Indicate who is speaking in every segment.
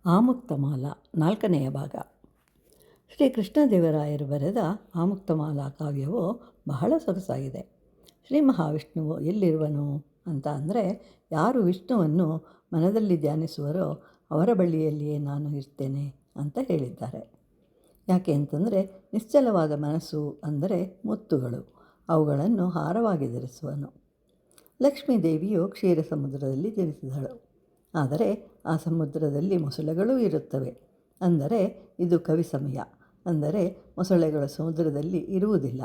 Speaker 1: ಆಮುಕ್ತಮಾಲಾ 4ನೆಯ ಭಾಗ. ಶ್ರೀ ಕೃಷ್ಣದೇವರಾಯರು ಬರೆದ ಆಮುಕ್ತಮಾಲಾ ಕಾವ್ಯವು ಬಹಳ ಸೊಗಸಾಗಿದೆ. ಶ್ರೀ ಮಹಾವಿಷ್ಣುವು ಎಲ್ಲಿರುವನು ಅಂತ ಅಂದರೆ, ಯಾರು ವಿಷ್ಣುವನ್ನು ಮನದಲ್ಲಿ ಧ್ಯಾನಿಸುವರೋ ಅವರ ಬಳಿಯಲ್ಲಿಯೇ ನಾನು ಇರ್ತೇನೆ ಅಂತ ಹೇಳಿದ್ದಾರೆ. ಯಾಕೆ ಅಂತಂದರೆ, ನಿಶ್ಚಲವಾದ ಮನಸ್ಸು ಅಂದರೆ ಮುತ್ತುಗಳು, ಅವುಗಳನ್ನು ಹಾರವಾಗಿ ಧರಿಸುವನು. ಲಕ್ಷ್ಮೀದೇವಿಯು ಕ್ಷೀರ ಸಮುದ್ರದಲ್ಲಿ ಜನಿಸಿದಳು. ಆದರೆ ಆ ಸಮುದ್ರದಲ್ಲಿ ಮೊಸಳೆಗಳೂ ಇರುತ್ತವೆ. ಅಂದರೆ ಇದು ಕವಿ ಸಮಯ, ಅಂದರೆ ಮೊಸಳೆಗಳು ಸಮುದ್ರದಲ್ಲಿ ಇರುವುದಿಲ್ಲ,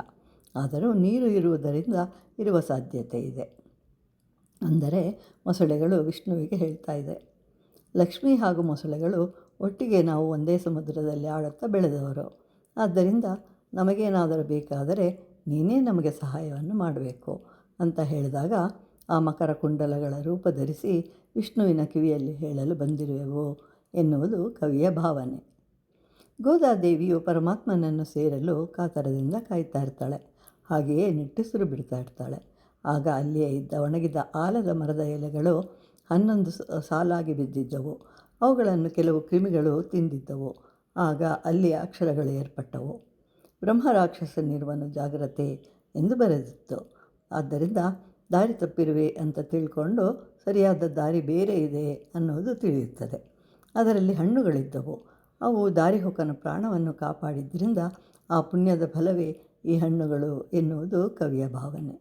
Speaker 1: ಆದರೂ ನೀರು ಇರುವುದರಿಂದ ಇರುವ ಸಾಧ್ಯತೆ ಇದೆ. ಅಂದರೆ ಮೊಸಳೆಗಳು ವಿಷ್ಣುವಿಗೆ ಹೇಳ್ತಾ ಇದೆ, ಲಕ್ಷ್ಮಿ ಹಾಗೂ ಮೊಸಳೆಗಳು ಒಟ್ಟಿಗೆ ನಾವು ಒಂದೇ ಸಮುದ್ರದಲ್ಲಿ ಆಡುತ್ತಾ ಬೆಳೆದವರು, ಆದ್ದರಿಂದ ನಮಗೇನಾದರೂ ಬೇಕಾದರೆ ನೀನೇ ನಮಗೆ ಸಹಾಯವನ್ನು ಮಾಡಬೇಕು ಅಂತ ಹೇಳಿದಾಗ, ಆ ಮಕರ ಕುಂಡಲಗಳ ರೂಪ ಧರಿಸಿ ವಿಷ್ಣುವಿನ ಕಿವಿಯಲ್ಲಿ ಹೇಳಲು ಬಂದಿರುವೆವು ಎನ್ನುವುದು ಕವಿಯ ಭಾವನೆ. ಗೋದಾದೇವಿಯು ಪರಮಾತ್ಮನನ್ನು ಸೇರಲು ಕಾತರದಿಂದ ಕಾಯ್ತಾ ಇರ್ತಾಳೆ. ಹಾಗೆಯೇ ನಿಟ್ಟುಸಿರು ಬಿಡ್ತಾ ಇರ್ತಾಳೆ. ಆಗ ಅಲ್ಲಿಯೇ ಇದ್ದ ಒಣಗಿದ ಆಲದ ಮರದ ಎಲೆಗಳು 11 ಸಾಲಾಗಿ ಬಿದ್ದಿದ್ದವು. ಅವುಗಳನ್ನು ಕೆಲವು ಕ್ರಿಮಿಗಳು ತಿಂದಿದ್ದವು. ಆಗ ಅಲ್ಲಿಯ ಅಕ್ಷರಗಳು ಏರ್ಪಟ್ಟವು. ಬ್ರಹ್ಮರಾಕ್ಷಸನಿರುವನು ಜಾಗ್ರತೆ ಎಂದು ಬರೆದಿತ್ತು. ಆದ್ದರಿಂದ ದಾರಿ ತಪ್ಪಿರುವೆ ಅಂತ ತಿಳ್ಕೊಂಡು ಸರಿಯಾದ ದಾರಿ ಬೇರೆ ಇದೆ ಅನ್ನೋದು ತಿಳಿಯುತ್ತದೆ. ಅದರಲ್ಲಿ ಹಣ್ಣುಗಳಿದ್ದವು. ಅವು ದಾರಿಹೋಕನ ಪ್ರಾಣವನ್ನು ಕಾಪಾಡಿದ್ದರಿಂದ ಆ ಪುಣ್ಯದ ಫಲವೇ ಈ ಹಣ್ಣುಗಳು ಎನ್ನುವುದು ಕವಿಯ ಭಾವನೆ.